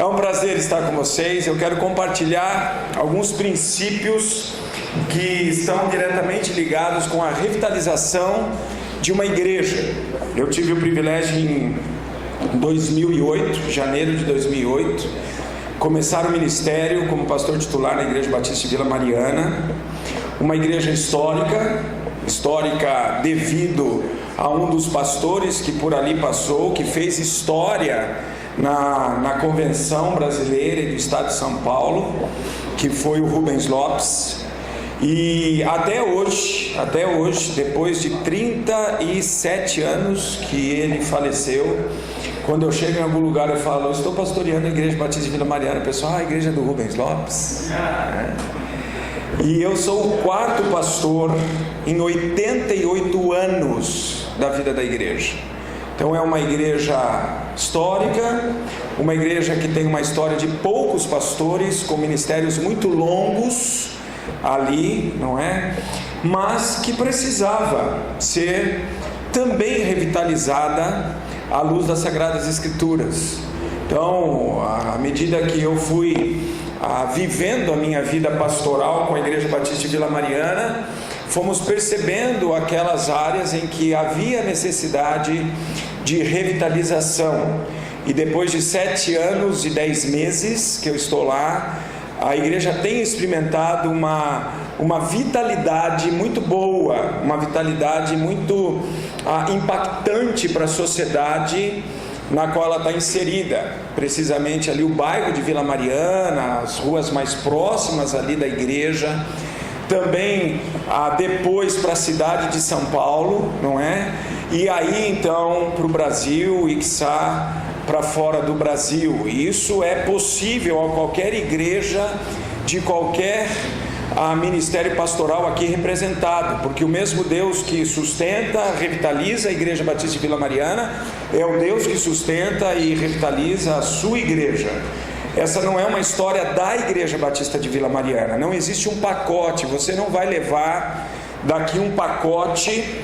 É um prazer estar com vocês. Eu quero compartilhar alguns princípios que estão diretamente ligados com a revitalização de uma igreja. Eu tive o privilégio em 2008, janeiro de 2008, começar o ministério como pastor titular na Igreja Batista de Vila Mariana, uma igreja histórica devido a um dos pastores que por ali passou, que fez história na Convenção Brasileira do Estado de São Paulo, que foi o Rubens Lopes. E até hoje, depois de 37 anos que ele faleceu, quando eu chego em algum lugar eu falo, eu estou pastoreando a Igreja Batista de Vila Mariana, o pessoal, a igreja do Rubens Lopes. E eu sou o quarto pastor em 88 anos da vida da igreja. Então é uma igreja histórica, uma igreja que tem uma história de poucos pastores, com ministérios muito longos ali, não é? Mas que precisava ser também revitalizada à luz das Sagradas Escrituras. Então, à medida que eu fui vivendo a minha vida pastoral com a Igreja Batista de Vila Mariana, fomos percebendo aquelas áreas em que havia necessidade de revitalização. E depois de 7 anos e 10 meses que eu estou lá, a igreja tem experimentado uma vitalidade muito boa, uma vitalidade muito impactante para a sociedade na qual ela está inserida, precisamente ali o bairro de Vila Mariana, as ruas mais próximas ali da igreja, também depois para a cidade de São Paulo, não é? E aí então para o Brasil e quiçá para fora do Brasil. E isso é possível a qualquer igreja de qualquer ministério pastoral aqui representado, porque o mesmo Deus que sustenta, revitaliza a Igreja Batista de Vila Mariana é o Deus que sustenta e revitaliza a sua igreja. Essa não é uma história da Igreja Batista de Vila Mariana, não existe um pacote, você não vai levar daqui um pacote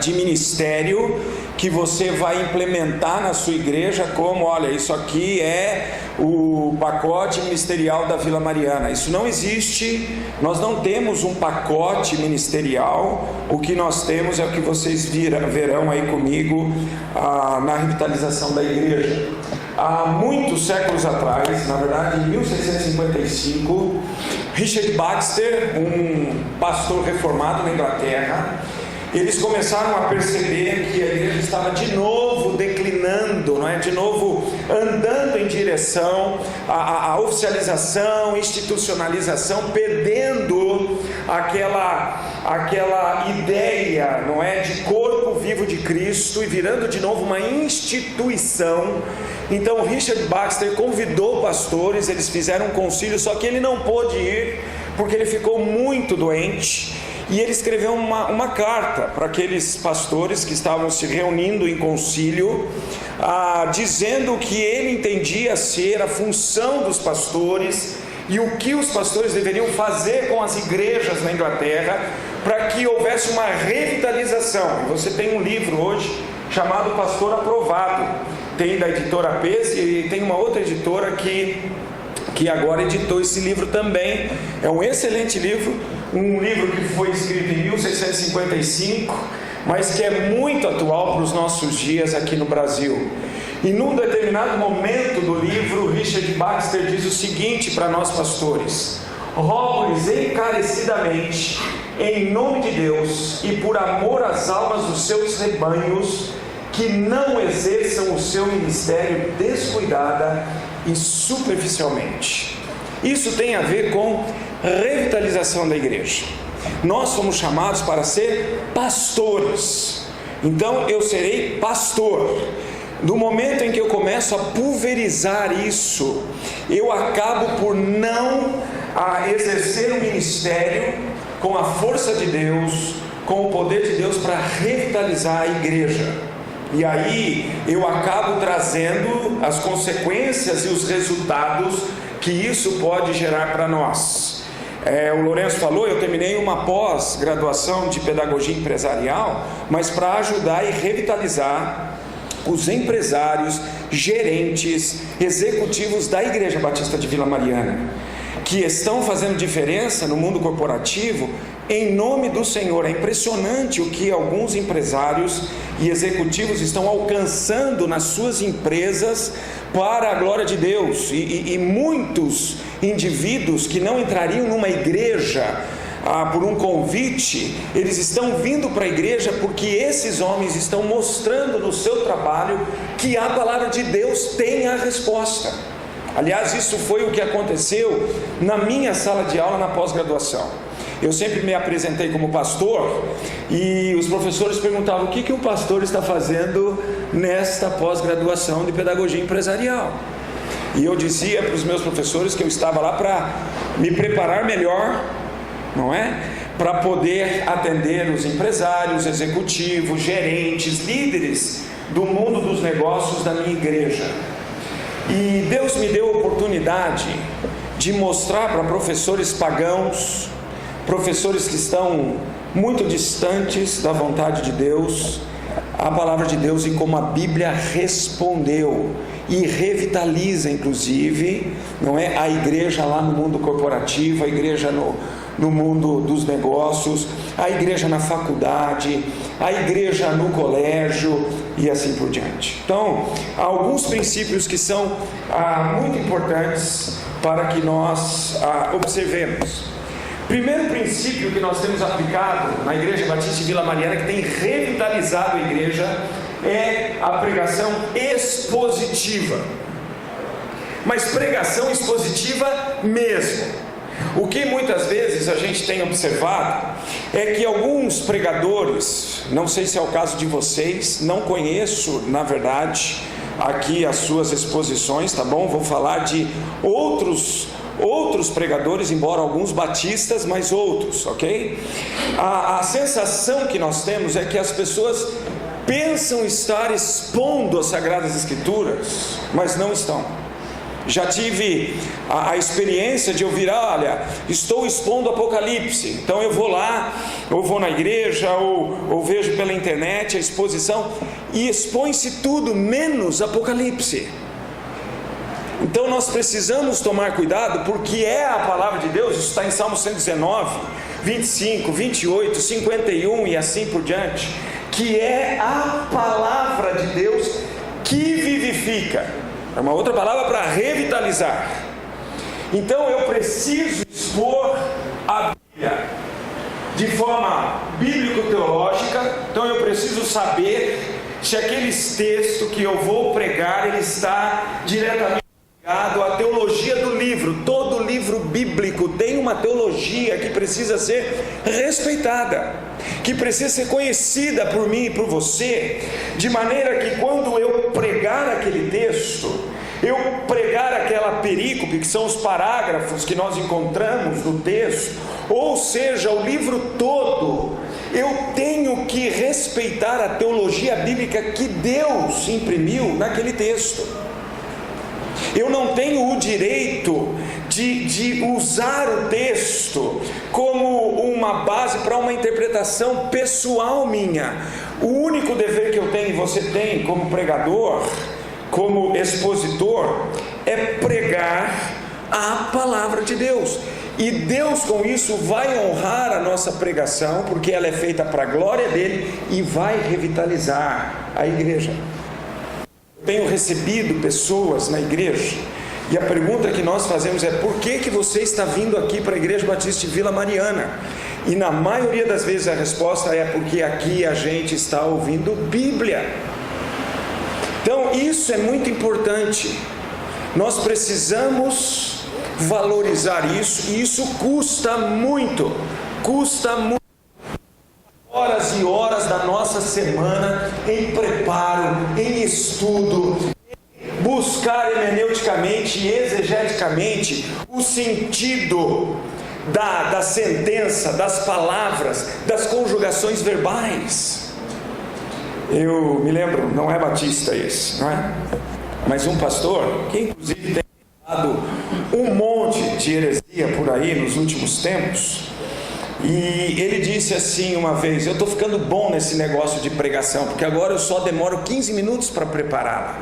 de ministério que você vai implementar na sua igreja como, olha, isso aqui é o pacote ministerial da Vila Mariana. Isso não existe, nós não temos um pacote ministerial, o que nós temos é o que vocês verão aí comigo na revitalização da igreja. Há muitos séculos atrás, na verdade em 1655, Richard Baxter, um pastor reformado na Inglaterra, eles começaram a perceber que a igreja estava de novo declinando, não é? De novo andando em direção à oficialização, institucionalização, perdendo aquela ideia, não é, de corpo vivo de Cristo e virando de novo uma instituição. Então Richard Baxter convidou pastores, eles fizeram um concílio, só que ele não pôde ir porque ele ficou muito doente. E ele escreveu uma carta para aqueles pastores que estavam se reunindo em concílio, dizendo o que ele entendia ser a função dos pastores e o que os pastores deveriam fazer com as igrejas na Inglaterra para que houvesse uma revitalização. E você tem um livro hoje chamado Pastor Aprovado, tem da editora Pes e tem uma outra editora que agora editou esse livro também. É um excelente livro, um livro que foi escrito em 1655, mas que é muito atual para os nossos dias aqui no Brasil. E num determinado momento do livro, Richard Baxter diz o seguinte para nós pastores: rogo-lhes encarecidamente, em nome de Deus e por amor às almas dos seus rebanhos, que não exerçam o seu ministério descuidada e superficialmente. Isso tem a ver com revitalização da igreja. Nós somos chamados para ser pastores. Então eu serei pastor. No momento em que eu começo a pulverizar isso, eu acabo por não exercer um ministério com a força de Deus, com o poder de Deus para revitalizar a igreja. E aí eu acabo trazendo as consequências e os resultados que isso pode gerar para nós. O Lourenço falou, eu terminei uma pós-graduação de pedagogia empresarial, mas para ajudar e revitalizar os empresários gerentes, executivos da Igreja Batista de Vila Mariana, que estão fazendo diferença no mundo corporativo em nome do Senhor. É impressionante o que alguns empresários e executivos estão alcançando nas suas empresas para a glória de Deus, e muitos indivíduos que não entrariam numa igreja por um convite, eles estão vindo para a igreja porque esses homens estão mostrando no seu trabalho que a palavra de Deus tem a resposta. Aliás, isso foi o que aconteceu na minha sala de aula na pós-graduação. Eu sempre me apresentei como pastor e os professores perguntavam: o que o pastor está fazendo nesta pós-graduação de pedagogia empresarial? E eu dizia para os meus professores que eu estava lá para me preparar melhor, não é? Para poder atender os empresários, executivos, gerentes, líderes do mundo dos negócios da minha igreja. E Deus me deu a oportunidade de mostrar para professores pagãos, professores que estão muito distantes da vontade de Deus, a palavra de Deus e como a Bíblia respondeu e revitaliza, inclusive, não é, a igreja lá no mundo corporativo, a igreja no mundo dos negócios, a igreja na faculdade, a igreja no colégio e assim por diante. Então, há alguns princípios que são muito importantes para que nós observemos. Primeiro princípio que nós temos aplicado na Igreja Batista de Vila Mariana, que tem revitalizado a igreja, é a pregação expositiva. Mas pregação expositiva mesmo. O que muitas vezes a gente tem observado é que alguns pregadores, não sei se é o caso de vocês, não conheço, na verdade, aqui as suas exposições, tá bom? Vou falar de outros pregadores, embora alguns batistas, mas outros, ok? A sensação que nós temos é que as pessoas pensam estar expondo as Sagradas Escrituras, mas não estão. Já tive a experiência de ouvir: olha, estou expondo Apocalipse, então eu vou lá, ou vou na igreja, ou vejo pela internet a exposição, e expõe-se tudo menos Apocalipse. Então nós precisamos tomar cuidado, porque é a palavra de Deus. Isso está em Salmo 119, 25, 28, 51 e assim por diante, que é a palavra de Deus que vivifica. É uma outra palavra para revitalizar. Então eu preciso expor a Bíblia de forma bíblico-teológica. Então eu preciso saber se aqueles textos que eu vou pregar, ele está diretamente ligado à teologia do livro. Todo livro bíblico tem uma teologia que precisa ser respeitada, que precisa ser conhecida por mim e por você, de maneira que quando eu pregar aquele texto, eu pregar aquela perícope, que são os parágrafos que nós encontramos no texto, ou seja, o livro todo, eu tenho que respeitar a teologia bíblica que Deus imprimiu naquele texto. Eu não tenho o direito de usar o texto como uma base para uma interpretação pessoal minha. O único dever que eu tenho e você tem como pregador, como expositor, é pregar a palavra de Deus. E Deus com isso vai honrar a nossa pregação, porque ela é feita para a glória dele e vai revitalizar a igreja. Tenho recebido pessoas na igreja, e a pergunta que nós fazemos é: por que você está vindo aqui para a Igreja Batista de Vila Mariana? E na maioria das vezes a resposta é: porque aqui a gente está ouvindo Bíblia. Então isso é muito importante. Nós precisamos valorizar isso, e isso custa muito. Horas e horas da nossa semana em preparo, em estudo, em buscar hermeneuticamente e exegeticamente o sentido da sentença, das palavras, das conjugações verbais. Eu me lembro, não é batista esse, não é? Mas um pastor, que inclusive tem falado um monte de heresia por aí nos últimos tempos, e ele disse assim uma vez: eu estou ficando bom nesse negócio de pregação, porque agora eu só demoro 15 minutos para prepará-la.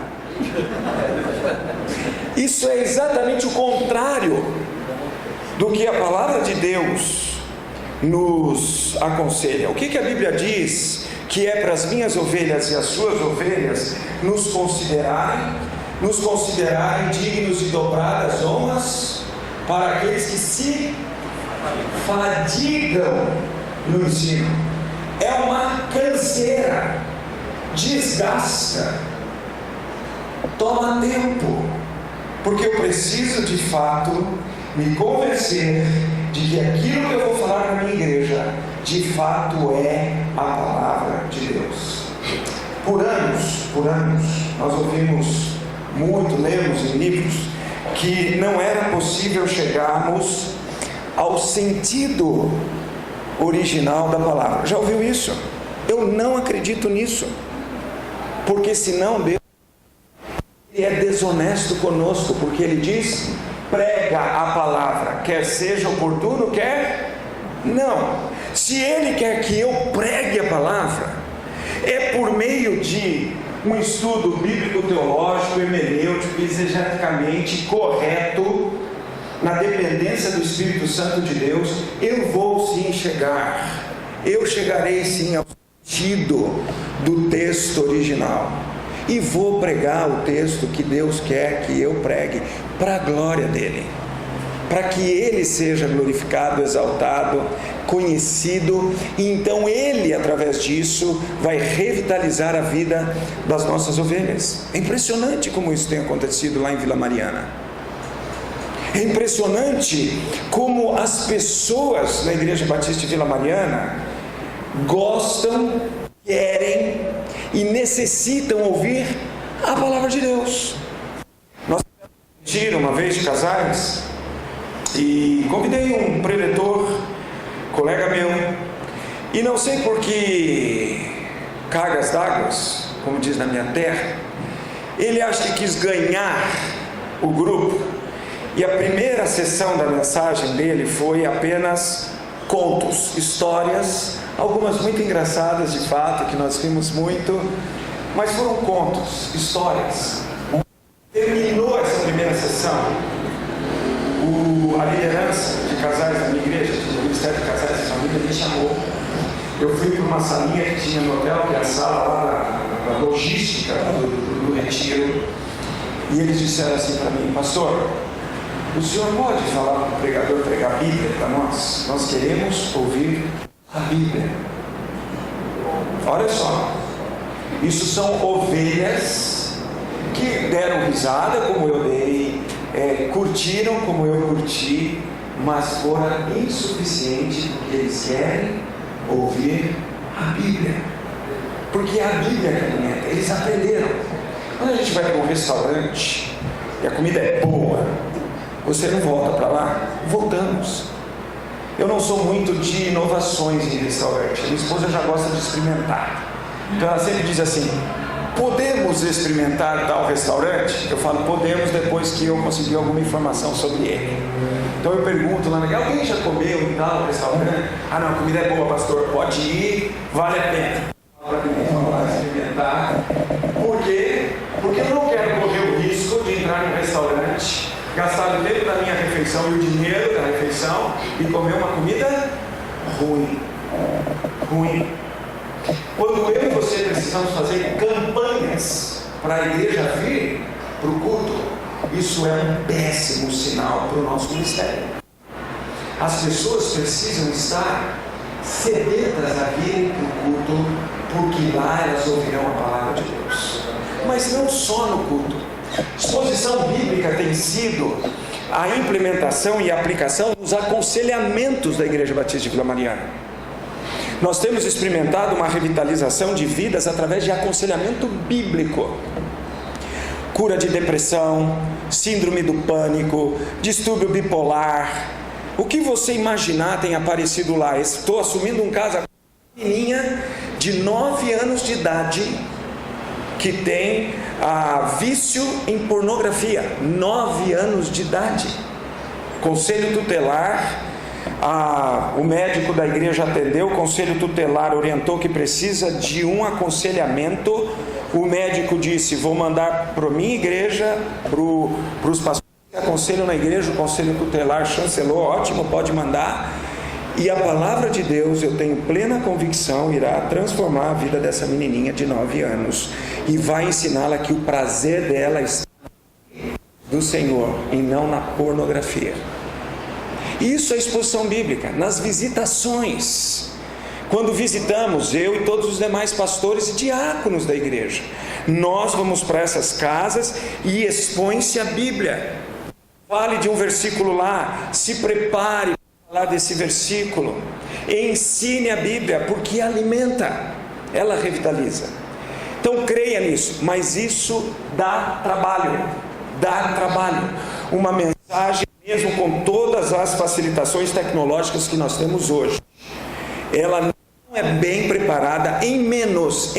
Isso é exatamente o contrário do que a palavra de Deus nos aconselha. O que a Bíblia diz que é para as minhas ovelhas e as suas ovelhas nos considerarem dignos de dobradas honras para aqueles que se fadigam no ensino. É uma canseira, desgasta, toma tempo, porque eu preciso de fato me convencer de que aquilo que eu vou falar na minha igreja de fato é a palavra de Deus. Por anos nós ouvimos muito, lemos em livros que não era possível chegarmos ao sentido original da palavra. Já ouviu isso? Eu não acredito nisso, porque senão Deus é desonesto conosco, porque Ele diz: prega a palavra, quer seja oportuno, quer não. Se Ele quer que eu pregue a palavra, é por meio de um estudo bíblico-teológico, hermenêutico, exegeticamente correto, na dependência do Espírito Santo de Deus. Eu vou sim chegar, eu chegarei sim ao sentido do texto original, e vou pregar o texto que Deus quer que eu pregue, para a glória dEle, para que Ele seja glorificado, exaltado, conhecido, e então Ele, através disso, vai revitalizar a vida das nossas ovelhas. É impressionante como isso tem acontecido lá em Vila Mariana. É impressionante como as pessoas na Igreja Batista de Vila Mariana gostam, querem e necessitam ouvir a palavra de Deus. Nós tivemos uma vez de casais e convidei um preletor, colega meu, e não sei por que cargas d'água, como diz na minha terra, ele acha que quis ganhar o grupo, e a primeira sessão da mensagem dele foi apenas contos, histórias, algumas muito engraçadas de fato, que nós vimos muito, mas foram contos, histórias. Terminou essa primeira sessão, a liderança de casais da minha igreja, do Ministério de Casais e Família, me chamou. Eu fui para uma salinha que tinha no hotel, que é a sala lá da logística do retiro, e eles disseram assim para mim: pastor, o senhor pode falar para o pregador pregar a Bíblia para nós? Nós queremos ouvir a Bíblia. Olha só, isso são ovelhas que deram risada como eu dei, curtiram como eu curti, mas fora insuficiente, porque eles querem ouvir a Bíblia, porque é a Bíblia que alimenta. Eles aprenderam. Quando a gente vai para um restaurante e a comida é boa, você não volta para lá? Voltamos. Eu não sou muito de inovações em restaurante. Minha esposa já gosta de experimentar, então ela sempre diz assim: podemos experimentar tal restaurante? Eu falo podemos, depois que eu conseguir alguma informação sobre ele. Então eu pergunto lá, alguém já comeu em tal restaurante? Ah não, a comida é boa, pastor, pode ir, vale a pena. Vamos lá experimentar. Por quê? Porque eu não quero correr o risco de entrar num restaurante, gastar o tempo da minha refeição e o dinheiro da refeição e comer uma comida ruim. Quando eu e você precisamos fazer campanhas para a igreja vir para o culto, isso é um péssimo sinal para o nosso ministério. As pessoas precisam estar sedentas a virem para o culto, porque lá elas ouvirão a palavra de Deus. Mas não só no culto. Exposição bíblica tem sido a implementação e aplicação dos aconselhamentos da Igreja Batista de Vila Mariana. Nós temos experimentado uma revitalização de vidas através de aconselhamento bíblico. Cura de depressão, síndrome do pânico, distúrbio bipolar. O que você imaginar tem aparecido lá. Estou assumindo um caso, a menininha de 9 anos de idade, que tem vício em pornografia. 9 anos de idade. Conselho tutelar, o médico da igreja atendeu, o conselho tutelar orientou que precisa de um aconselhamento o médico disse: vou mandar para a minha igreja, para os pastores que aconselham na igreja, o conselho tutelar chancelou, ótimo, pode mandar. E a palavra de Deus, eu tenho plena convicção, irá transformar a vida dessa menininha de 9 anos e vai ensiná-la que o prazer dela está do Senhor e não na pornografia. Isso é exposição bíblica. Nas visitações, quando visitamos, eu e todos os demais pastores e diáconos da igreja, nós vamos para essas casas e expõe-se a Bíblia. Fale de um versículo lá, se prepare para falar desse versículo, ensine a Bíblia, porque alimenta, ela revitaliza. Então creia nisso, mas isso dá trabalho. Uma mensagem, mesmo com todas as facilitações tecnológicas que nós temos hoje, ela não é bem preparada em menos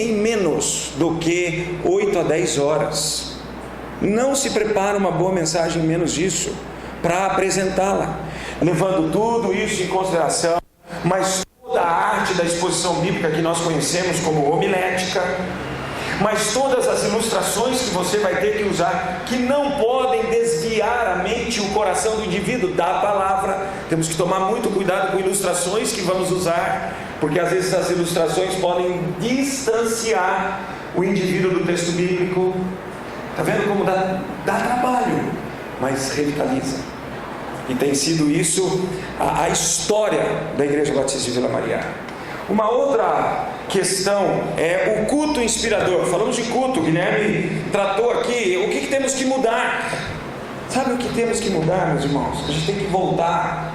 do que 8 a 10 horas. Não se prepara uma boa mensagem em menos disso para apresentá-la, levando tudo isso em consideração, mas toda a arte da exposição bíblica que nós conhecemos como homilética, mas todas as ilustrações que você vai ter que usar, que não podem desviar a mente e o coração do indivíduo da palavra. Temos que tomar muito cuidado com ilustrações que vamos usar, porque às vezes as ilustrações podem distanciar o indivíduo do texto bíblico. Está vendo como dá trabalho, mas revitaliza. E tem sido isso a história da Igreja Batista de Vila Mariana. Uma outra questão é o culto inspirador. Falamos de culto, Guilherme tratou aqui. O que temos que mudar? Sabe o que temos que mudar, meus irmãos? A gente tem que voltar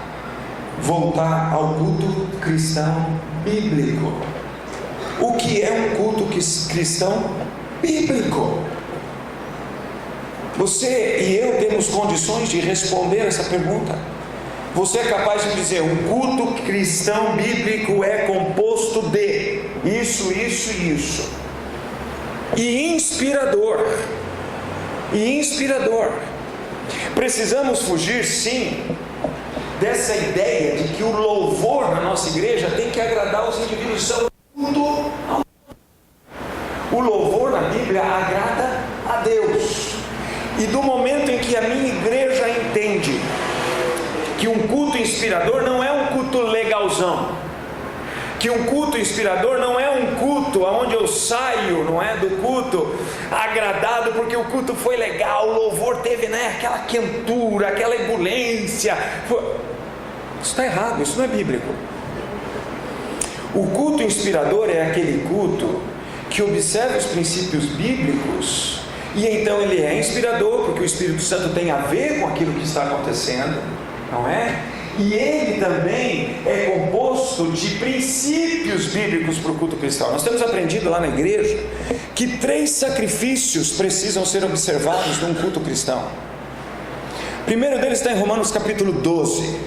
ao culto cristão bíblico. O que é um culto cristão bíblico? Você e eu temos condições de responder essa pergunta. Você é capaz de dizer: um culto cristão bíblico é composto de isso, isso e isso. E inspirador. Precisamos fugir, sim, dessa ideia de que o louvor na nossa igreja tem que agradar os indivíduos. O louvor na Bíblia agrada a Deus. E do momento em que a minha igreja entende que um culto inspirador não é um culto legalzão, que um culto inspirador não é um culto onde eu saio, não é, do culto agradado porque o culto foi legal, o louvor teve, aquela quentura, aquela ebulência. Isso está errado, isso não é bíblico. O culto inspirador é aquele culto que observa os princípios bíblicos, e então ele é inspirador porque o Espírito Santo tem a ver com aquilo que está acontecendo, não é? E ele também é composto de princípios bíblicos para o culto cristão. Nós temos aprendido lá na igreja que 3 sacrifícios precisam ser observados num culto cristão. O primeiro deles está em Romanos capítulo 12.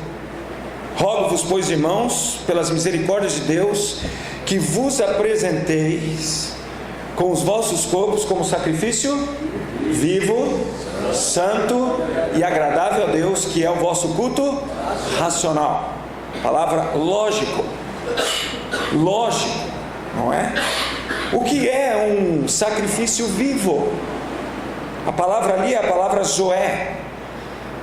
Rogo-vos, pois, irmãos, pelas misericórdias de Deus, que vos apresenteis com os vossos corpos como sacrifício vivo, santo e agradável a Deus, que é o vosso culto racional. Palavra lógico, não é? O que é um sacrifício vivo? A palavra ali é a palavra zoé.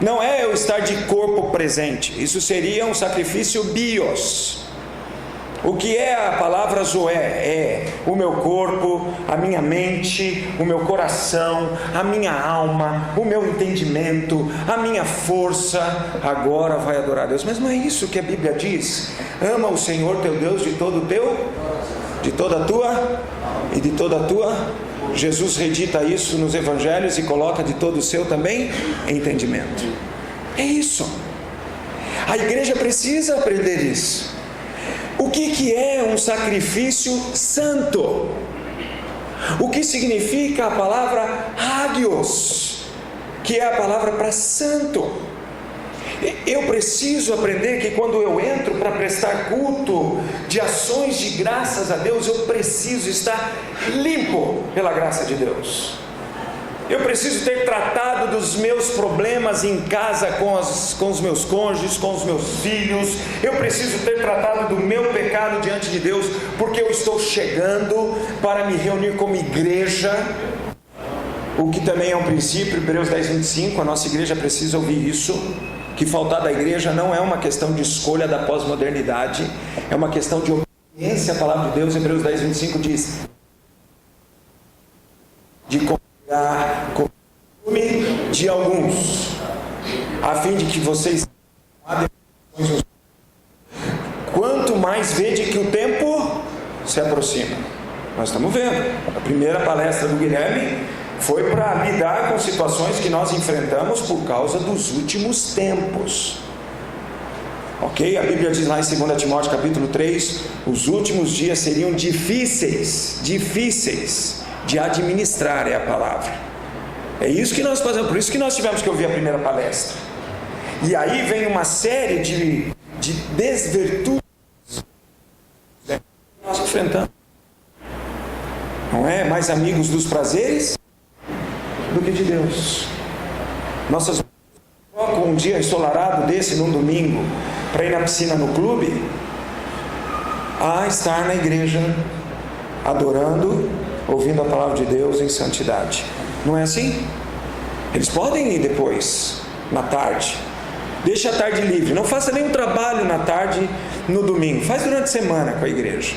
Não é eu estar de corpo presente. Isso seria um sacrifício bios. O que é a palavra zoé? É o meu corpo, a minha mente, o meu coração, a minha alma, o meu entendimento, a minha força. Agora vai adorar a Deus. Mas não é isso que a Bíblia diz. Ama o Senhor teu Deus de todo o teu, de toda a tua e de toda a tua. Jesus redita isso nos evangelhos e coloca de todo o seu também entendimento. É isso. A igreja precisa aprender isso. O que é um sacrifício santo? O que significa a palavra hagios, que é a palavra para santo? Eu preciso aprender que quando eu entro para prestar culto de ações de graças a Deus, eu preciso estar limpo pela graça de Deus. Eu preciso ter tratado dos meus problemas em casa com os meus cônjuges, com os meus filhos. Eu preciso ter tratado do meu pecado diante de Deus, porque eu estou chegando para me reunir como igreja. O que também é um princípio, Hebreus 10:25, a nossa igreja precisa ouvir isso, que faltar da igreja não é uma questão de escolha da pós-modernidade, é uma questão de obediência à palavra de Deus. Hebreus 10:25 diz: de congregar costume de alguns, a fim de que vocês, quanto mais vede que o tempo se aproxima. Nós estamos vendo, a primeira palestra do Guilherme foi para lidar com situações que nós enfrentamos por causa dos últimos tempos. Ok? A Bíblia diz lá em 2 Timóteo capítulo 3, os últimos dias seriam difíceis de administrar, é a palavra. É isso que nós fazemos, por isso que nós tivemos que ouvir a primeira palestra. E aí vem uma série de desvirtudes que nós enfrentamos. Não é? Mais amigos dos prazeres do que de Deus. Nossas trocam um dia ensolarado desse num domingo para ir na piscina no clube, a estar na igreja adorando, ouvindo a palavra de Deus em santidade. Não é assim? Eles podem ir depois, na tarde. Deixa a tarde livre, não faça nenhum trabalho na tarde no domingo, faz durante a semana com a igreja.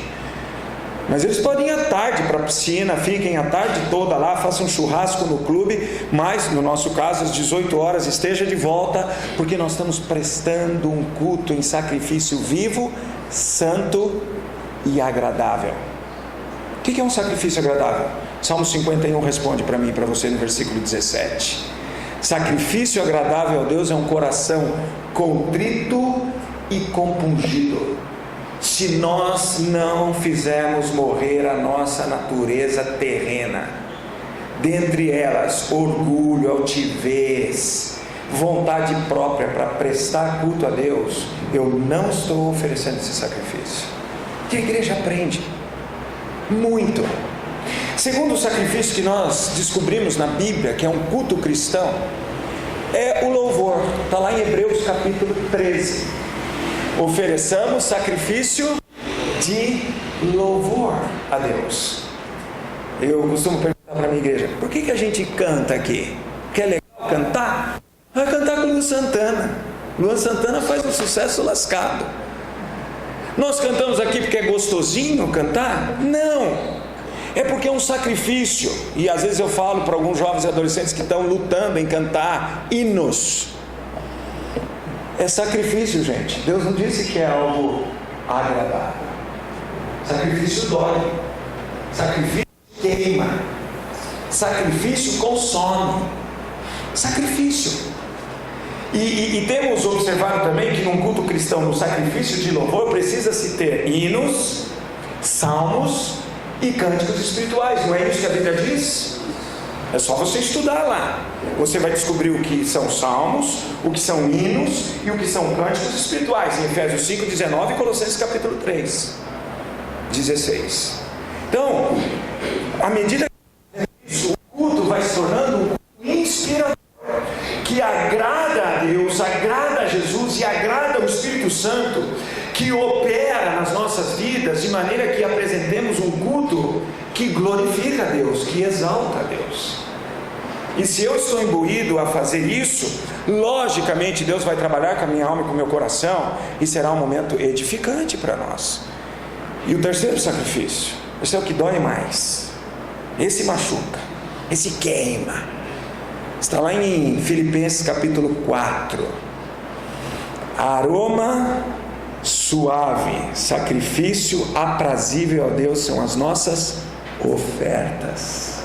Mas eles podem ir à tarde para a piscina, fiquem a tarde toda lá, façam um churrasco no clube, mas no nosso caso às 18 horas esteja de volta, porque nós estamos prestando um culto em sacrifício vivo, santo e agradável. O que é um sacrifício agradável? Salmo 51 responde para mim e para você no versículo 17. Sacrifício agradável a Deus é um coração contrito e compungido. Se nós não fizermos morrer a nossa natureza terrena, dentre elas orgulho, altivez, vontade própria para prestar culto a Deus, eu não estou oferecendo esse sacrifício. Que a igreja aprende muito. Segundo o sacrifício que nós descobrimos na Bíblia, que é um culto cristão, é o louvor. Está lá em Hebreus capítulo 13. Ofereçamos sacrifício de louvor a Deus. Eu costumo perguntar para a minha igreja: por que a gente canta aqui? Que é legal cantar? Vai cantar com Luan Santana. Luan Santana faz um sucesso lascado. Nós cantamos aqui porque é gostosinho cantar? Não, é porque é um sacrifício. E às vezes eu falo para alguns jovens e adolescentes que estão lutando em cantar hinos. É sacrifício, gente. Deus não disse que é algo agradável. Sacrifício dói, sacrifício queima, sacrifício consome. Sacrifício. E temos observado também que num culto cristão, no sacrifício de louvor, precisa-se ter hinos, salmos e cânticos espirituais. Não é isso que a Bíblia diz? É só você estudar lá. Você vai descobrir o que são salmos, o que são hinos e o que são cânticos espirituais. Em Efésios 5:19 e Colossenses capítulo 3:16. Então, à medida que o culto vai se tornando um inspirador, que agrada a Deus, agrada a Jesus e agrada ao Espírito Santo, que opera nas nossas vidas de maneira que apresentemos um culto que glorifica a Deus, que exalta a Deus. E se eu estou imbuído a fazer isso, logicamente Deus vai trabalhar com a minha alma e com o meu coração, e será um momento edificante para nós. E o terceiro sacrifício, esse é o que dói mais, esse machuca, esse queima, está lá em Filipenses capítulo 4. Aroma suave, sacrifício aprazível a Deus são as nossas ofertas.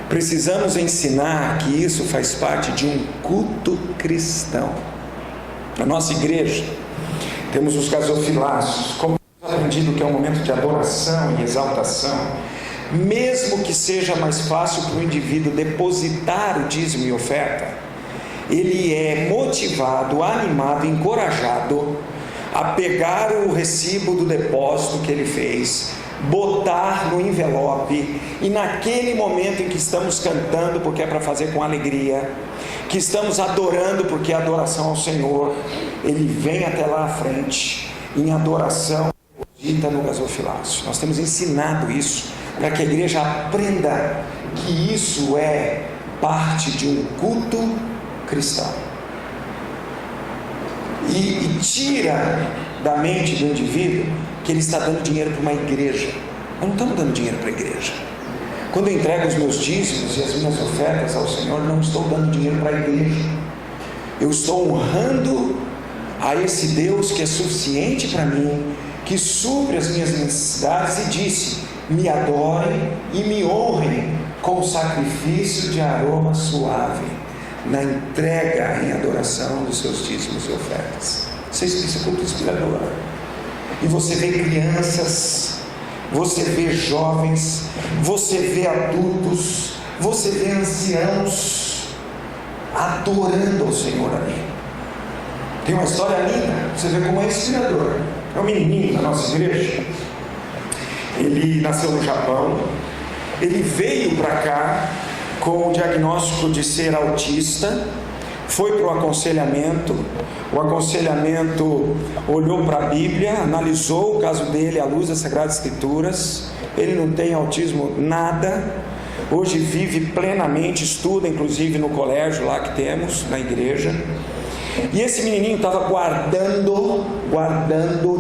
Precisamos ensinar que isso faz parte de um culto cristão. Na nossa igreja temos os gasofilácios, como aprendido que é um momento de adoração e exaltação. Mesmo que seja mais fácil para o indivíduo depositar o dízimo e oferta, ele é motivado, animado, encorajado a pegar o recibo do depósito que ele fez, botar no envelope, e naquele momento em que estamos cantando, porque é para fazer com alegria, que estamos adorando, porque é adoração ao Senhor, ele vem até lá à frente, em adoração, dita no gasofilácio. Nós temos ensinado isso, para que a igreja aprenda que isso é parte de um culto cristão, e tira da mente do indivíduo que ele está dando dinheiro para uma igreja. Nós não estamos dando dinheiro para a igreja. Quando eu entrego os meus dízimos e as minhas ofertas ao Senhor, não estou dando dinheiro para a igreja. Eu estou honrando a esse Deus que é suficiente para mim, que supre as minhas necessidades, e disse: me adorem e me honrem com sacrifício de aroma suave, na entrega em adoração dos seus dízimos e ofertas. Isso é culto inspirador. E você vê crianças, você vê jovens, você vê adultos, você vê anciãos adorando ao Senhor ali. Tem uma história linda, você vê como é inspirador. É um menininho da nossa igreja. Ele nasceu no Japão. Ele veio para cá com o diagnóstico de ser autista. Foi para o aconselhamento. O aconselhamento olhou para a Bíblia, analisou o caso dele à luz das Sagradas Escrituras. Ele não tem autismo nada. Hoje vive plenamente, estuda inclusive no colégio lá que temos, na igreja. E esse menininho estava guardando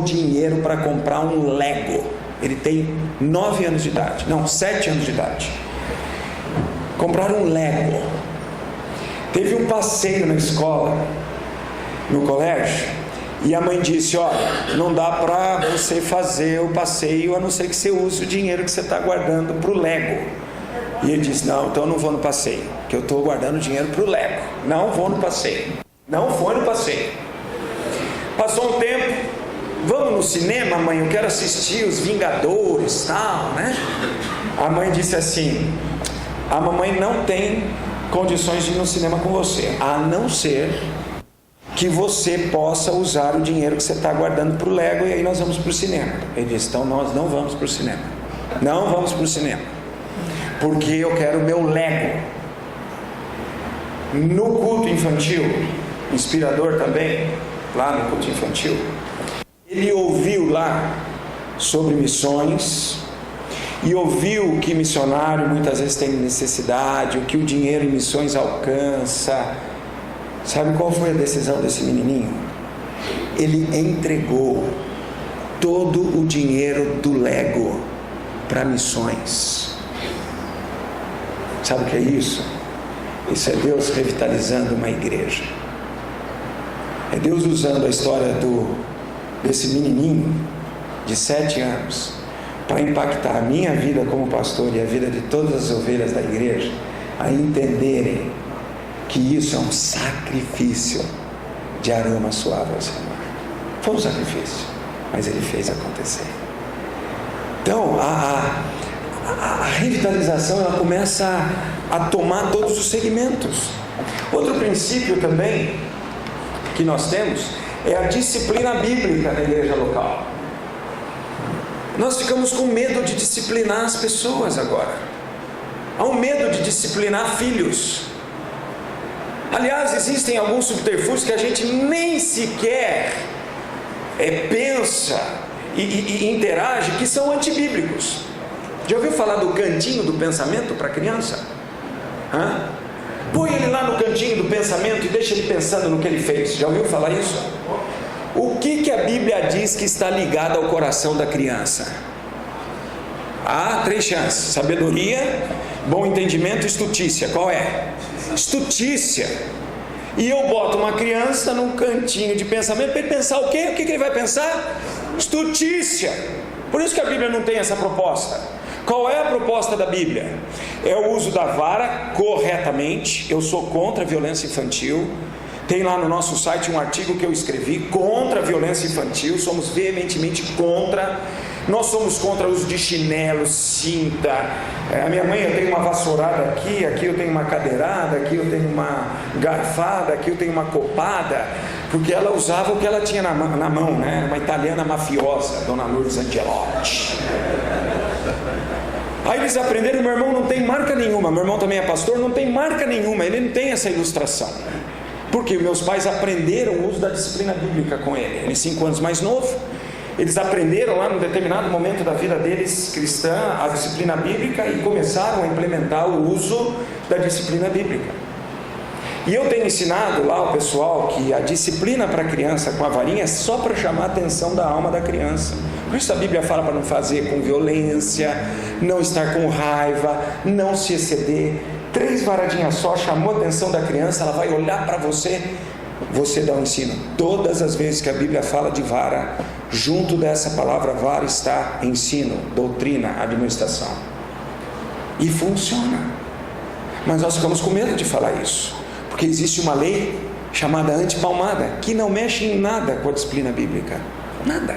dinheiro para comprar um Lego. Ele tem 9 anos de idade, não, 7 anos de idade. Compraram um Lego. Teve um passeio na escola, no colégio, e a mãe disse: olha, não dá para você fazer o passeio a não ser que você use o dinheiro que você está guardando para o Lego. E ele disse: não, então eu não vou no passeio, que eu estou guardando dinheiro para o Lego. Não vou no passeio. Não foi no passeio. Passou um tempo: vamos no cinema, mãe, eu quero assistir os Vingadores, tal, né? A mãe disse assim: a mamãe não tem condições de ir no cinema com você, a não ser que você possa usar o dinheiro que você está guardando para o Lego, e aí nós vamos para o cinema. Ele disse: então nós não vamos para o cinema. Não vamos para o cinema, porque eu quero o meu Lego. No culto infantil, inspirador também, lá no culto infantil, ele ouviu lá sobre missões, e ouviu que missionário muitas vezes tem necessidade, o que o dinheiro em missões alcança. Sabe qual foi a decisão desse menininho? Ele entregou todo o dinheiro do Lego para missões. Sabe o que é isso? Isso é Deus revitalizando uma igreja. É Deus usando a história desse menininho de 7 anos para impactar a minha vida como pastor e a vida de todas as ovelhas da igreja a entenderem que isso é um sacrifício de aroma suave ao Senhor. Foi um sacrifício, mas Ele fez acontecer. Então a revitalização, ela começa a tomar todos os segmentos. Outro princípio também que nós temos é a disciplina bíblica na igreja local. Nós ficamos com medo de disciplinar as pessoas agora. Há um medo de disciplinar filhos. Aliás, existem alguns subterfúgios que a gente nem sequer pensa e interage, que são antibíblicos. Já ouviu falar do cantinho do pensamento para criança? Põe ele lá no cantinho do pensamento e deixa ele pensando no que ele fez. Já ouviu falar isso? O que a Bíblia diz que está ligado ao coração da criança? Há 3 chances: sabedoria, bom entendimento e estutícia. Qual é? Estutícia. E eu boto uma criança num cantinho de pensamento para ele pensar o quê? O que ele vai pensar? Estutícia. Por isso que a Bíblia não tem essa proposta. Qual é a proposta da Bíblia? É o uso da vara corretamente. Eu sou contra a violência infantil. Tem lá no nosso site um artigo que eu escrevi contra a violência infantil. Somos veementemente contra. Nós somos contra o uso de chinelo, cinta. A minha mãe, eu tenho uma vassourada aqui eu tenho uma cadeirada, aqui eu tenho uma garfada, aqui eu tenho uma copada, porque ela usava o que ela tinha na mão, né? Uma italiana mafiosa, Dona Lourdes Angelotti. Aí eles aprenderam, meu irmão não tem marca nenhuma, meu irmão também é pastor, não tem marca nenhuma, ele não tem essa ilustração. Porque meus pais aprenderam o uso da disciplina bíblica com ele. Ele é 5 anos mais novo. Eles aprenderam lá num determinado momento da vida deles cristã a disciplina bíblica e começaram a implementar o uso da disciplina bíblica. E eu tenho ensinado lá ao pessoal que a disciplina para a criança com a varinha é só para chamar a atenção da alma da criança. Por isso a Bíblia fala para não fazer com violência, não estar com raiva, não se exceder. 3 varadinhas só, chamou a atenção da criança, ela vai olhar para você, você dá um ensino. Todas as vezes que a Bíblia fala de vara, junto dessa palavra vara está ensino, doutrina, administração. E funciona. Mas nós ficamos com medo de falar isso, porque existe uma lei chamada antipalmada, que não mexe em nada com a disciplina bíblica. Nada.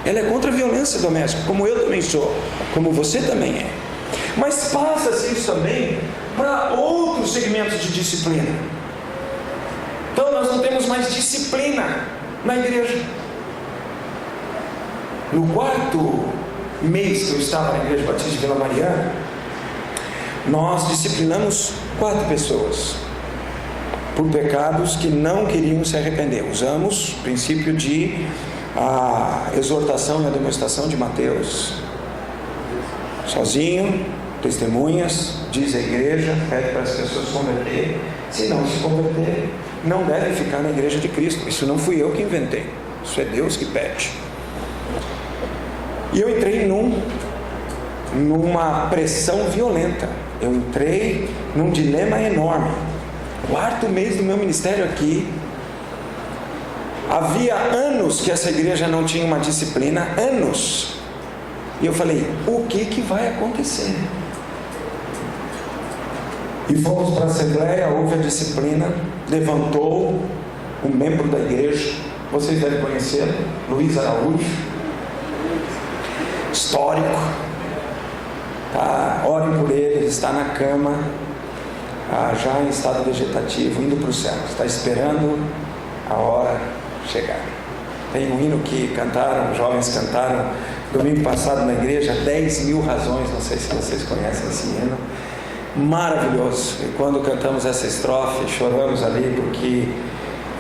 Ela é contra a violência doméstica, como eu também sou, como você também é. Mas passa-se isso também para outros segmentos de disciplina. Então nós não temos mais disciplina na igreja. No 4º mês que eu estava na Igreja Batista de Vila Mariana, nós disciplinamos 4 pessoas por pecados que não queriam se arrepender. Usamos o princípio de a exortação e a demonstração de Mateus. Sozinho, testemunhas, diz a igreja, pede para as pessoas se converterem. Se não se converter, não devem ficar na igreja de Cristo. Isso não fui eu que inventei, isso é Deus que pede. E eu entrei numa pressão violenta. Eu entrei num dilema enorme. 4º mês do meu ministério aqui. Havia anos que essa igreja não tinha uma disciplina, anos. E eu falei, o que vai acontecer? E fomos para a assembleia, houve a disciplina, levantou um membro da igreja, vocês devem conhecer, Luiz Araújo, histórico, tá? Orem por ele, ele está na cama, já em estado vegetativo, indo para o céu, está esperando a hora chegar. Tem um hino que cantaram, jovens cantaram domingo passado na igreja, 10.000 razões, não sei se vocês conhecem esse hino, maravilhoso. E quando cantamos essa estrofe, choramos ali porque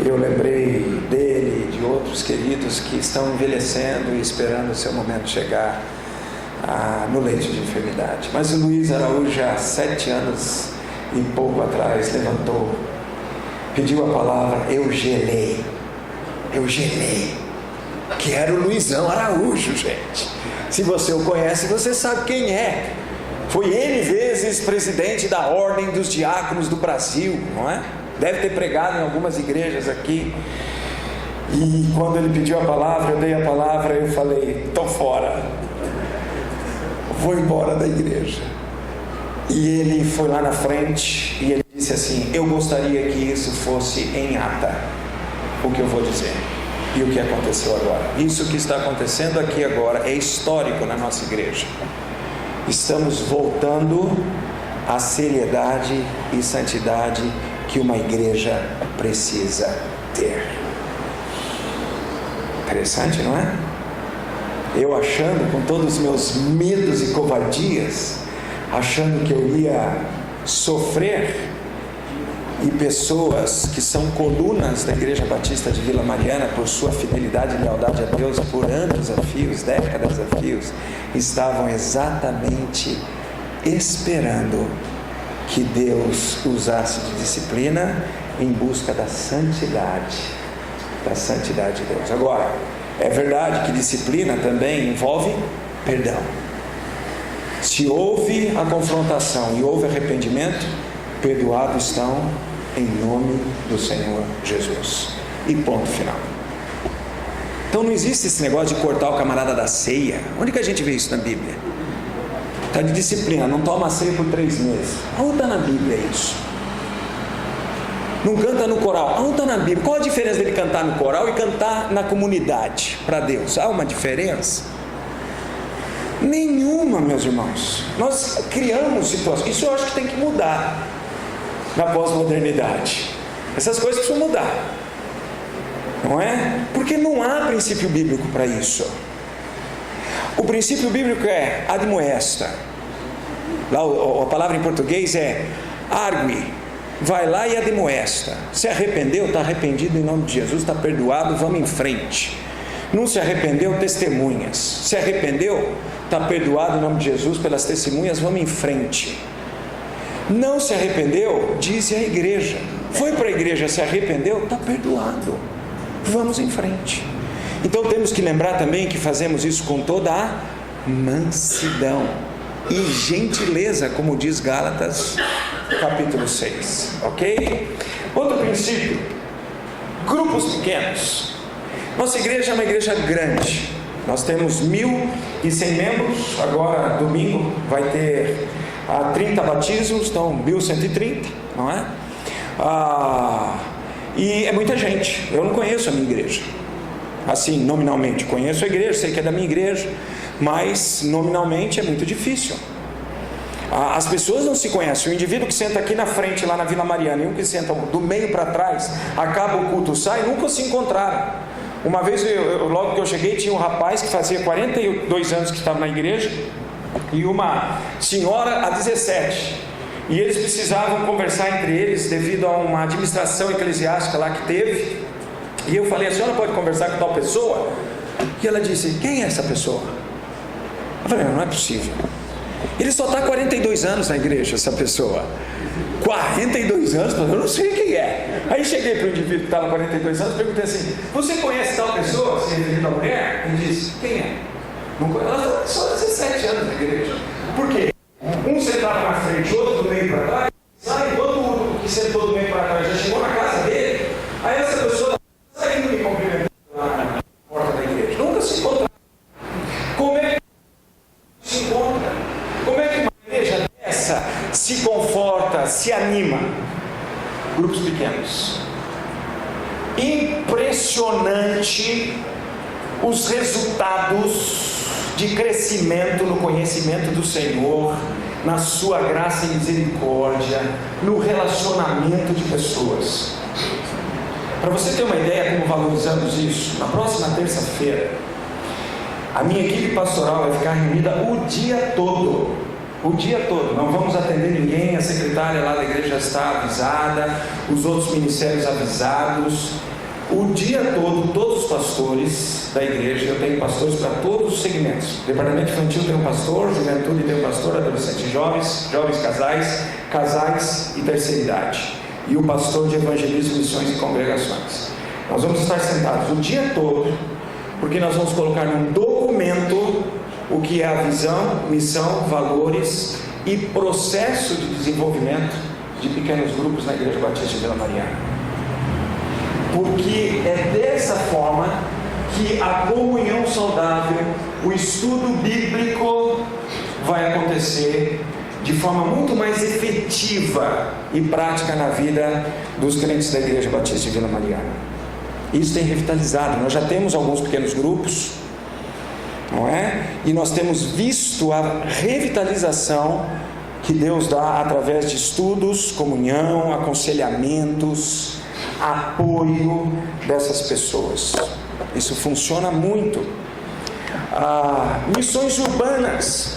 eu lembrei dele e de outros queridos que estão envelhecendo e esperando o seu momento chegar no leito de enfermidade. Mas o Luiz Araújo, há 7 anos e pouco atrás, levantou, pediu a palavra, eu gelei, que era o Luizão Araújo, gente. Se você o conhece, você sabe quem é. Foi N vezes presidente da Ordem dos Diáconos do Brasil, não é? Deve ter pregado em algumas igrejas aqui. E quando ele pediu a palavra, eu dei a palavra, eu falei, estou fora, vou embora da igreja. E ele foi lá na frente e ele disse assim, eu gostaria que isso fosse em ata, o que eu vou dizer. E o que aconteceu agora? Isso que está acontecendo aqui agora é histórico na nossa igreja. Estamos voltando à seriedade e santidade que uma igreja precisa ter. Interessante, não é? Eu achando, com todos os meus medos e covardias, achando que eu ia sofrer, e pessoas que são colunas da Igreja Batista de Vila Mariana, por sua fidelidade e lealdade a Deus, por anos a fios, décadas a fios, estavam exatamente esperando que Deus usasse de disciplina em busca da santidade de Deus. Agora, é verdade que disciplina também envolve perdão. Se houve a confrontação e houve arrependimento, perdoados estão em nome do Senhor Jesus. E ponto final. Então não existe esse negócio de cortar o camarada da ceia. Onde que a gente vê isso na Bíblia? Está de disciplina, não toma ceia por 3 meses. Onde está na Bíblia isso? Não canta no coral. Onde está na Bíblia? Qual a diferença dele cantar no coral e cantar na comunidade para Deus? Há uma diferença? Nenhuma, meus irmãos. Nós criamos situações. Isso eu acho que tem que mudar na pós-modernidade. Essas coisas precisam mudar. não é? Porque não há princípio bíblico para isso. O princípio bíblico é admoesta. Lá a palavra em português é argue. Vai lá e admoesta. Se arrependeu, está arrependido em nome de Jesus, está perdoado, vamos em frente. Não se arrependeu, testemunhas. Se arrependeu, está perdoado em nome de Jesus pelas testemunhas, vamos em frente. Não se arrependeu, diz a igreja. Foi para a igreja, se arrependeu, está perdoado. Vamos em frente. Então temos que lembrar também que fazemos isso com toda a mansidão e gentileza, como diz Gálatas capítulo 6, ok? Outro princípio, grupos pequenos. Nossa igreja é uma igreja grande, nós temos 1.100 membros, agora domingo vai ter 30 batismos, então 1.130, não é? E é muita gente. Eu não conheço a minha igreja, assim, nominalmente, conheço a igreja, sei que é da minha igreja, mas nominalmente é muito difícil. As pessoas não se conhecem. O indivíduo que senta aqui na frente, lá na Vila Mariana, e um que senta do meio para trás, acaba o culto, sai, nunca se encontraram. Uma vez, logo que eu cheguei, tinha um rapaz que fazia 42 anos que estava na igreja, e uma senhora há 17, e eles precisavam conversar entre eles, devido a uma administração eclesiástica lá que teve, e eu falei, a senhora pode conversar com tal pessoa? E ela disse, quem é essa pessoa? Eu falei, não é possível. Ele só está 42 anos na igreja, essa pessoa. 42 anos? Eu não sei quem é. Aí cheguei para o indivíduo que estava 42 anos e perguntei assim, você conhece tal pessoa? Se referindo à mulher? Ele disse, quem é? Não conheço. Ela está só 17 anos na igreja. Por quê? Um sentava na frente, outro do meio para trás, sai, outro que sentou do meio para trás, já chegou na casa dele. Aí essa pessoa está saindo me cumprimentando na porta da igreja. Nunca se encontra. Como é que se encontra? Como é que uma igreja dessa se conforta, se anima? Grupos pequenos. Impressionante os resultados de crescimento no conhecimento do Senhor, na sua graça e misericórdia, no relacionamento de pessoas. Para você ter uma ideia como valorizamos isso, na próxima terça-feira, a minha equipe pastoral vai ficar reunida o dia todo. O dia todo, não vamos atender ninguém, a secretária lá da igreja já está avisada, os outros ministérios avisados. O dia todo, todos os pastores da igreja, eu tenho pastores para todos os segmentos. Departamento infantil tem um pastor, juventude tem um pastor, adolescentes, jovens casais e terceira idade. E o pastor de evangelismo, missões e congregações. Nós vamos estar sentados o dia todo, porque nós vamos colocar num documento o que é a visão, missão, valores e processo de desenvolvimento de pequenos grupos na Igreja Batista de Vila Mariana. Porque é dessa forma que a comunhão saudável, o estudo bíblico vai acontecer de forma muito mais efetiva e prática na vida dos crentes da Igreja Batista de Vila Mariana. Isso tem revitalizado. Nós já temos alguns pequenos grupos, não é? E nós temos visto a revitalização que Deus dá através de estudos, comunhão, aconselhamentos, apoio dessas pessoas. Isso funciona muito. Missões urbanas.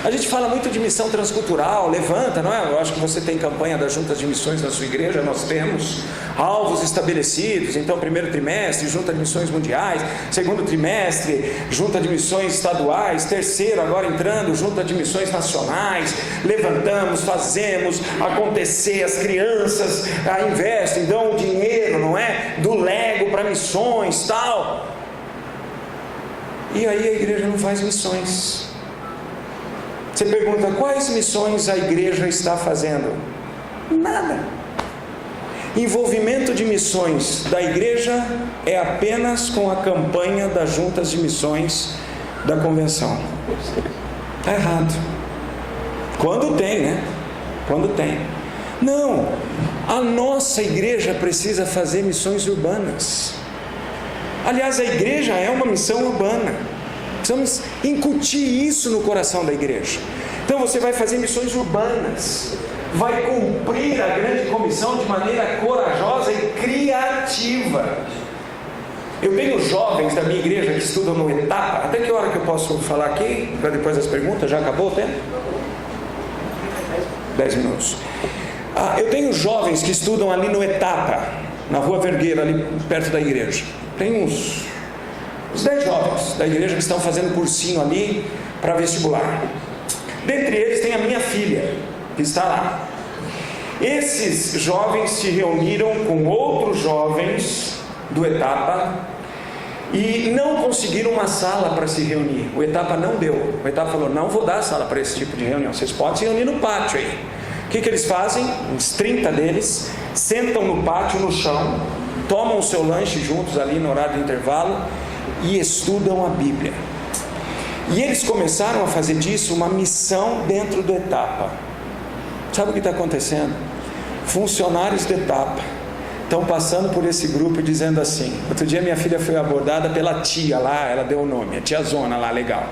A gente fala muito de missão transcultural, levanta, não é? Eu acho que você tem campanha das juntas de missões na sua igreja, nós temos alvos estabelecidos. Então, primeiro trimestre, junta de missões mundiais, segundo trimestre, junta de missões estaduais, terceiro, agora entrando, junta de missões nacionais. Levantamos, fazemos acontecer, as crianças investem, dão o dinheiro, não é? Do Lego para missões, tal. E aí a igreja não faz missões. Você pergunta, quais missões a igreja está fazendo? Nada. Envolvimento de missões da igreja é apenas com a campanha das juntas de missões da convenção. Está errado. Quando tem, né? Quando tem. Não, a nossa igreja precisa fazer missões urbanas. Aliás, a igreja é uma missão urbana. Precisamos incutir isso no coração da igreja. Então você vai fazer missões urbanas, vai cumprir a grande comissão de maneira corajosa e criativa. Eu tenho jovens da minha igreja que estudam no Etapa. Até que hora que eu posso falar aqui? Para depois das perguntas? Já acabou o tempo? 10 minutos. Eu tenho jovens que estudam ali no Etapa, na Rua Vergueira, ali perto da igreja. Tem uns 10 jovens da igreja que estão fazendo cursinho ali para vestibular. Dentre eles tem a minha filha, que está lá. Esses jovens se reuniram com outros jovens do Etapa e não conseguiram uma sala para se reunir. O Etapa não deu. O Etapa falou: não vou dar sala para esse tipo de reunião, vocês podem se reunir no pátio aí. O que eles fazem? Uns 30 deles sentam no pátio, no chão, tomam o seu lanche juntos ali no horário de intervalo e estudam a Bíblia. E eles começaram a fazer disso uma missão dentro do Etapa. Sabe o que está acontecendo? Funcionários do Etapa estão passando por esse grupo e dizendo assim. Outro dia minha filha foi abordada pela tia lá, ela deu o nome, a tia Zona lá, legal.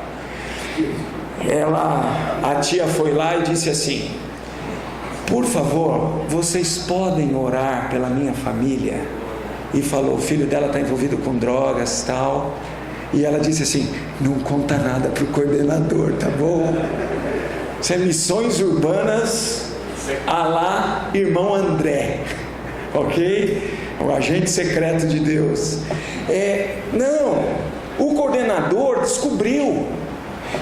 A tia foi lá e disse assim: por favor, vocês podem orar pela minha família? E falou, o filho dela está envolvido com drogas e tal. E ela disse assim: não conta nada para o coordenador, tá bom? Isso é missões urbanas a lá irmão André, ok? O agente secreto de Deus. Não, o coordenador descobriu,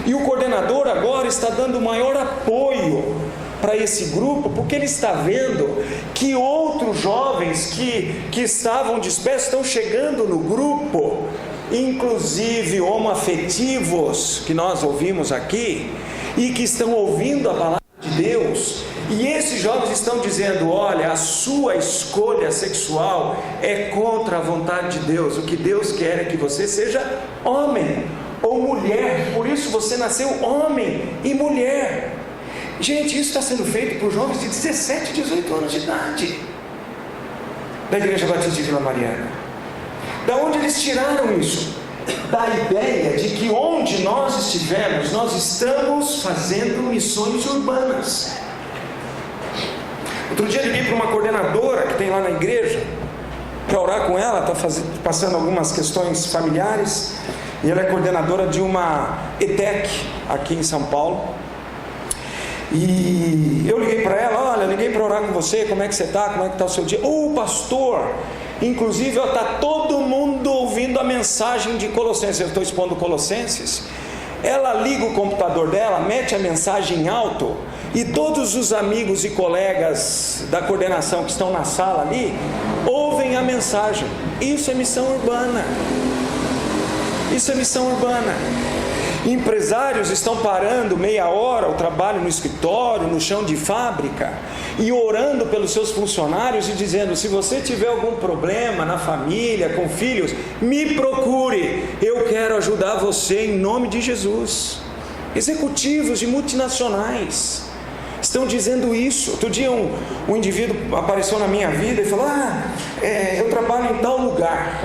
e o coordenador agora está dando maior apoio para esse grupo, porque ele está vendo que outros jovens que estavam dispersos estão chegando no grupo, inclusive homoafetivos, que nós ouvimos aqui, e que estão ouvindo a palavra de Deus, e esses jovens estão dizendo: olha, a sua escolha sexual é contra a vontade de Deus, o que Deus quer é que você seja homem ou mulher, por isso você nasceu homem e mulher. Gente, isso está sendo feito por jovens de 17, 18 anos de idade, da Igreja Batista de Vila Mariana. Da onde eles tiraram isso? Da ideia de que onde nós estivermos, nós estamos fazendo missões urbanas. Outro dia eu liguei para uma coordenadora que tem lá na igreja, para orar com ela, está passando algumas questões familiares, e ela é coordenadora de uma ETEC aqui em São Paulo. E eu liguei para ela: olha, liguei para orar com você, como é que você está, como é que está o seu dia? Pastor, inclusive está todo mundo ouvindo a mensagem de Colossenses, eu estou expondo Colossenses. Ela liga o computador dela, mete a mensagem em alto, e todos os amigos e colegas da coordenação que estão na sala ali, ouvem a mensagem. Isso é missão urbana. Isso é missão urbana. Empresários estão parando meia hora o trabalho no escritório, no chão de fábrica, e orando pelos seus funcionários e dizendo: se você tiver algum problema na família, com filhos, me procure, eu quero ajudar você em nome de Jesus. Executivos de multinacionais estão dizendo isso. Outro dia um indivíduo apareceu na minha vida e falou: eu trabalho em tal lugar,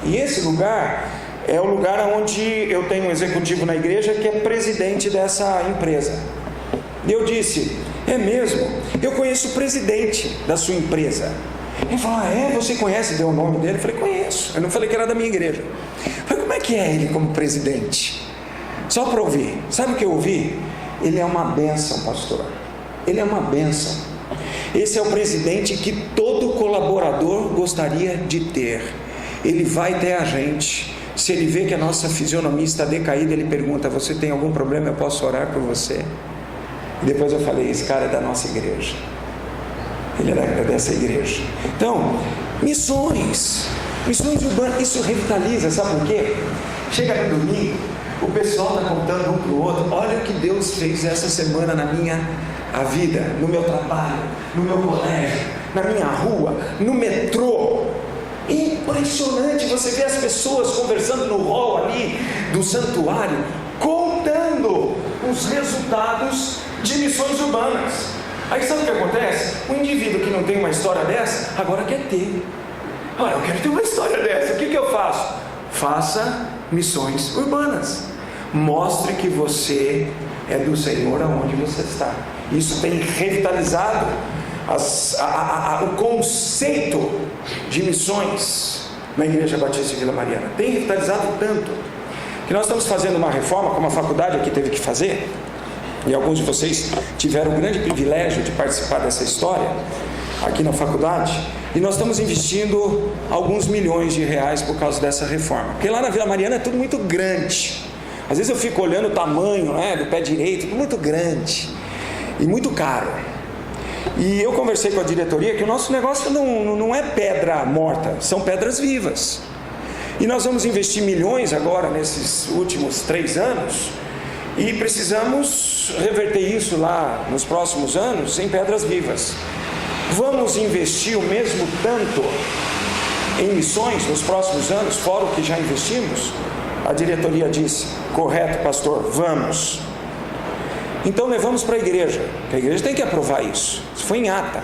e esse lugar é o lugar onde eu tenho um executivo na igreja que é presidente dessa empresa. E eu disse: é mesmo? Eu conheço o presidente da sua empresa. Ele falou: você conhece? Deu o nome dele. Eu falei: conheço. Eu não falei que era da minha igreja. Eu falei: como é que é ele como presidente? Só para ouvir. Sabe o que eu ouvi? Ele é uma bênção, pastor. Ele é uma bênção. Esse é o presidente que todo colaborador gostaria de ter. Ele vai até a gente. Se ele vê que a nossa fisionomia está decaída, ele pergunta: você tem algum problema? Eu posso orar por você? E depois eu falei: esse cara é da nossa igreja. Ele é dessa igreja. Então, missões urbanas, isso revitaliza. Sabe por quê? Chega no domingo, o pessoal está contando um para o outro: olha o que Deus fez essa semana na minha vida, no meu trabalho, no meu colégio, na minha rua, no metrô. Impressionante, você vê as pessoas conversando no hall ali do santuário, contando os resultados de missões urbanas. Aí sabe o que acontece? O indivíduo que não tem uma história dessa, agora quer ter. Olha, eu quero ter uma história dessa, o que eu faço? Faça missões urbanas. Mostre que você é do Senhor aonde você está. Isso tem revitalizado o conceito de missões na Igreja Batista de Vila Mariana. Tem revitalizado tanto, que nós estamos fazendo uma reforma, como a faculdade aqui teve que fazer, e alguns de vocês tiveram o grande privilégio de participar dessa história, aqui na faculdade, e nós estamos investindo alguns milhões de reais por causa dessa reforma, porque lá na Vila Mariana é tudo muito grande. Às vezes eu fico olhando o tamanho, do pé direito, tudo muito grande e muito caro. E eu conversei com a diretoria que o nosso negócio não é pedra morta, são pedras vivas. E nós vamos investir milhões agora nesses últimos 3 anos e precisamos reverter isso lá nos próximos anos em pedras vivas. Vamos investir o mesmo tanto em missões nos próximos anos, fora o que já investimos? A diretoria disse: correto, pastor, vamos. Então levamos para a igreja, que a igreja tem que aprovar isso. Isso foi em ata.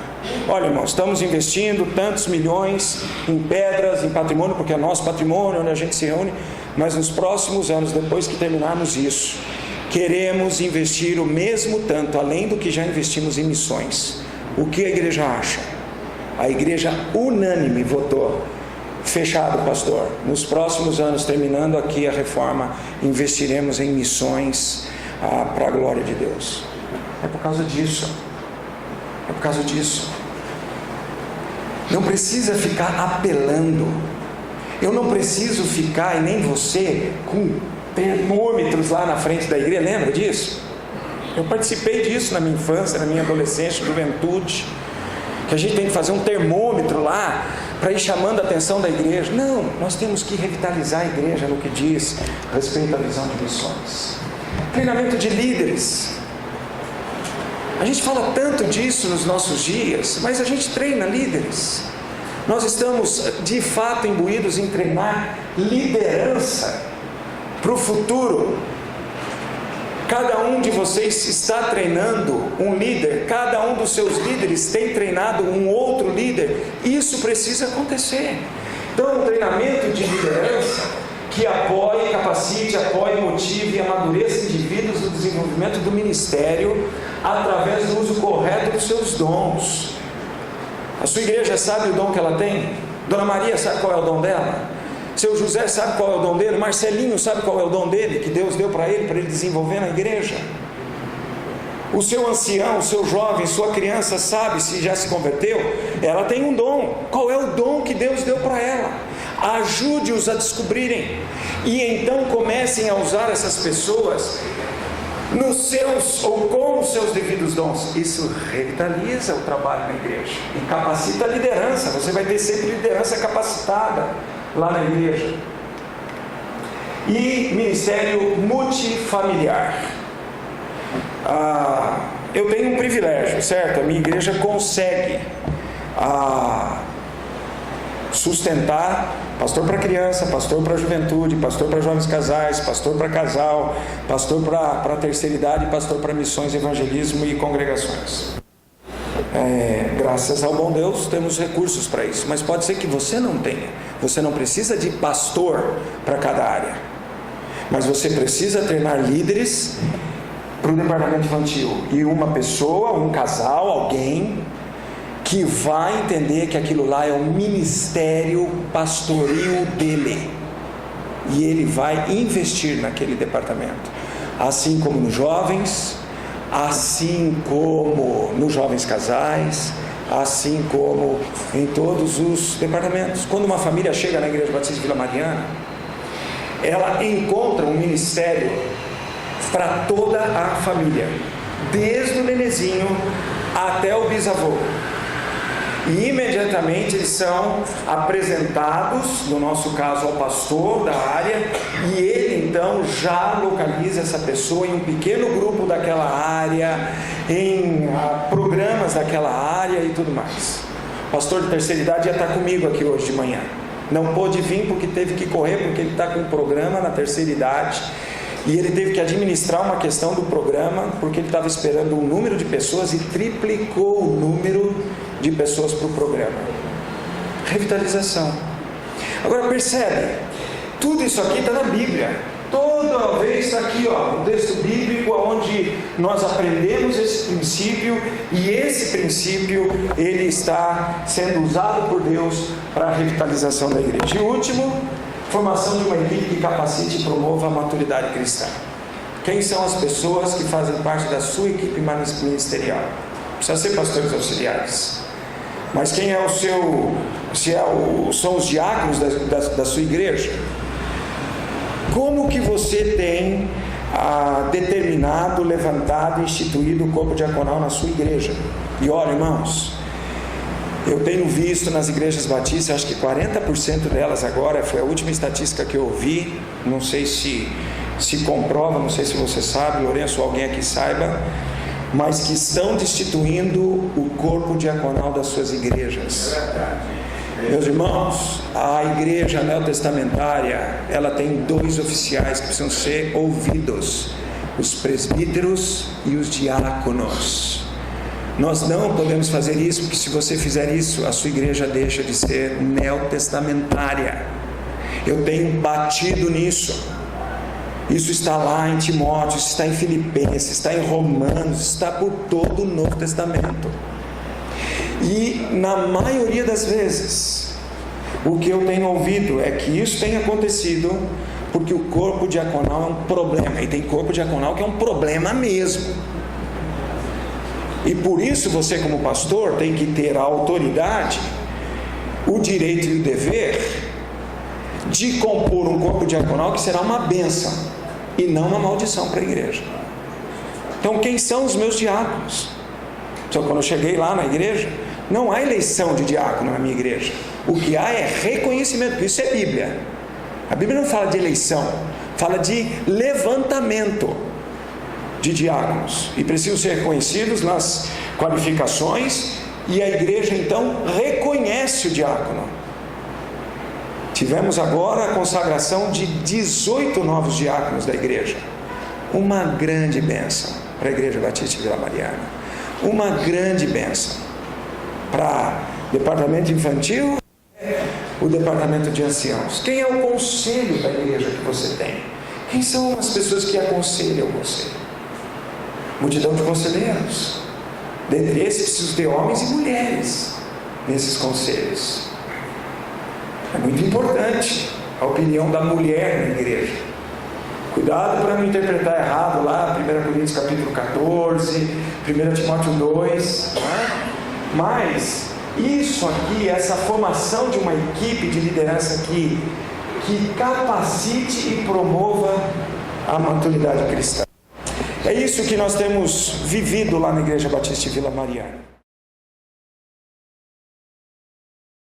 Olha, irmãos, estamos investindo tantos milhões em pedras, em patrimônio, porque é nosso patrimônio, onde a gente se reúne, mas nos próximos anos, depois que terminarmos isso, queremos investir o mesmo tanto, além do que já investimos em missões. O que a igreja acha? A igreja unânime votou: fechado, pastor. Nos próximos anos, terminando aqui a reforma, investiremos em missões para a glória de Deus. É por causa disso. É por causa disso. Não precisa ficar apelando. Eu não preciso ficar, e nem você, com termômetros lá na frente da igreja. Lembra disso? Eu participei disso na minha infância, na minha adolescência, juventude, que a gente tem que fazer um termômetro lá para ir chamando a atenção da igreja. Não, nós temos que revitalizar a igreja no que diz respeito à visão de missões. Treinamento de líderes. A gente fala tanto disso nos nossos dias, mas a gente treina líderes. Nós estamos de fato imbuídos em treinar liderança para o futuro. Cada um de vocês está treinando um líder, cada um dos seus líderes tem treinado um outro líder. Isso precisa acontecer. Então, um treinamento de liderança que apoie, capacite, apoie, motive e amadureça indivíduos no desenvolvimento do ministério através do uso correto dos seus dons. A sua igreja sabe o dom que ela tem? Dona Maria sabe qual é o dom dela? Seu José sabe qual é o dom dele? Marcelinho sabe qual é o dom dele, que Deus deu para ele desenvolver na igreja? O seu ancião, o seu jovem, sua criança sabe se já se converteu? Ela tem um dom. Qual é o dom que Deus deu para ela? Ajude-os a descobrirem, e então comecem a usar essas pessoas nos seus ou com os seus devidos dons. Isso revitaliza o trabalho na igreja e capacita a liderança. Você vai ter sempre liderança capacitada lá na igreja. E ministério multifamiliar. Eu tenho um privilégio, certo? A minha igreja consegue sustentar pastor para criança, pastor para juventude, pastor para jovens casais, pastor para casal, pastor para terceira idade, pastor para missões, evangelismo e congregações. Graças ao bom Deus temos recursos para isso, mas pode ser que você não tenha. Você não precisa de pastor para cada área, mas você precisa treinar líderes para o departamento infantil, e uma pessoa, um casal, alguém que vai entender que aquilo lá é um ministério pastoril dele, e ele vai investir naquele departamento, assim como nos jovens, assim como nos jovens casais, assim como em todos os departamentos. Quando uma família chega na Igreja Batista de Vila Mariana, ela encontra um ministério para toda a família, desde o nenezinho até o bisavô. E imediatamente eles são apresentados, no nosso caso, ao pastor da área, e ele então já localiza essa pessoa em um pequeno grupo daquela área, em programas daquela área e tudo mais. O pastor de terceira idade ia estar comigo aqui hoje de manhã. Não pôde vir porque teve que correr, porque ele está com um programa na terceira idade, e ele teve que administrar uma questão do programa, porque ele estava esperando um número de pessoas e triplicou o número de pessoas para o programa. Revitalização. Agora percebe, tudo isso aqui está na Bíblia. Toda vez está aqui, um texto bíblico onde nós aprendemos esse princípio, e esse princípio ele está sendo usado por Deus para a revitalização da igreja. E último, formação de uma equipe que capacite e promova a maturidade cristã. Quem são as pessoas que fazem parte da sua equipe ministerial? Não precisa ser pastores auxiliares, mas quem é o seu, são os diáconos da sua igreja? Como que você tem determinado, levantado, instituído o corpo diaconal na sua igreja? E olha, irmãos, eu tenho visto nas igrejas batistas, acho que 40% delas agora, foi a última estatística que eu ouvi, não sei se comprova, não sei se você sabe, Lourenço ou alguém aqui saiba, mas que estão destituindo o corpo diaconal das suas igrejas. Meus irmãos, a igreja neotestamentária, ela tem 2 oficiais que precisam ser ouvidos: os presbíteros e os diáconos. Nós não podemos fazer isso, porque se você fizer isso, a sua igreja deixa de ser neotestamentária. Eu tenho batido nisso. Isso está lá em Timóteo, isso está em Filipenses, está em Romanos, está por todo o Novo Testamento. E na maioria das vezes, o que eu tenho ouvido é que isso tem acontecido porque o corpo diaconal é um problema, e tem corpo diaconal que é um problema mesmo. E por isso você, como pastor, tem que ter a autoridade, o direito e o dever de compor um corpo diaconal que será uma bênção e não uma maldição para a igreja. Então, quem são os meus diáconos? Então, quando eu cheguei lá na igreja, não há eleição de diácono na minha igreja. O que há é reconhecimento, porque isso é Bíblia. A Bíblia não fala de eleição, fala de levantamento de diáconos, e precisam ser reconhecidos nas qualificações, e a igreja então reconhece o diácono. Tivemos agora a consagração de 18 novos diáconos da igreja, uma grande bênção para a Igreja Batista de Vila Mariana, uma grande bênção para o departamento infantil, o departamento de anciãos. Quem é o conselho da igreja que você tem? Quem são as pessoas que aconselham você? Multidão de conselheiros. Dentre esses precisam ter homens e mulheres nesses conselhos. É muito importante a opinião da mulher na igreja. Cuidado para não interpretar errado lá 1 Coríntios capítulo 14, 1 Timóteo 2, né? Mas isso aqui, essa formação de uma equipe de liderança aqui, que capacite e promova a maturidade cristã. É isso que nós temos vivido lá na Igreja Batista de Vila Mariana.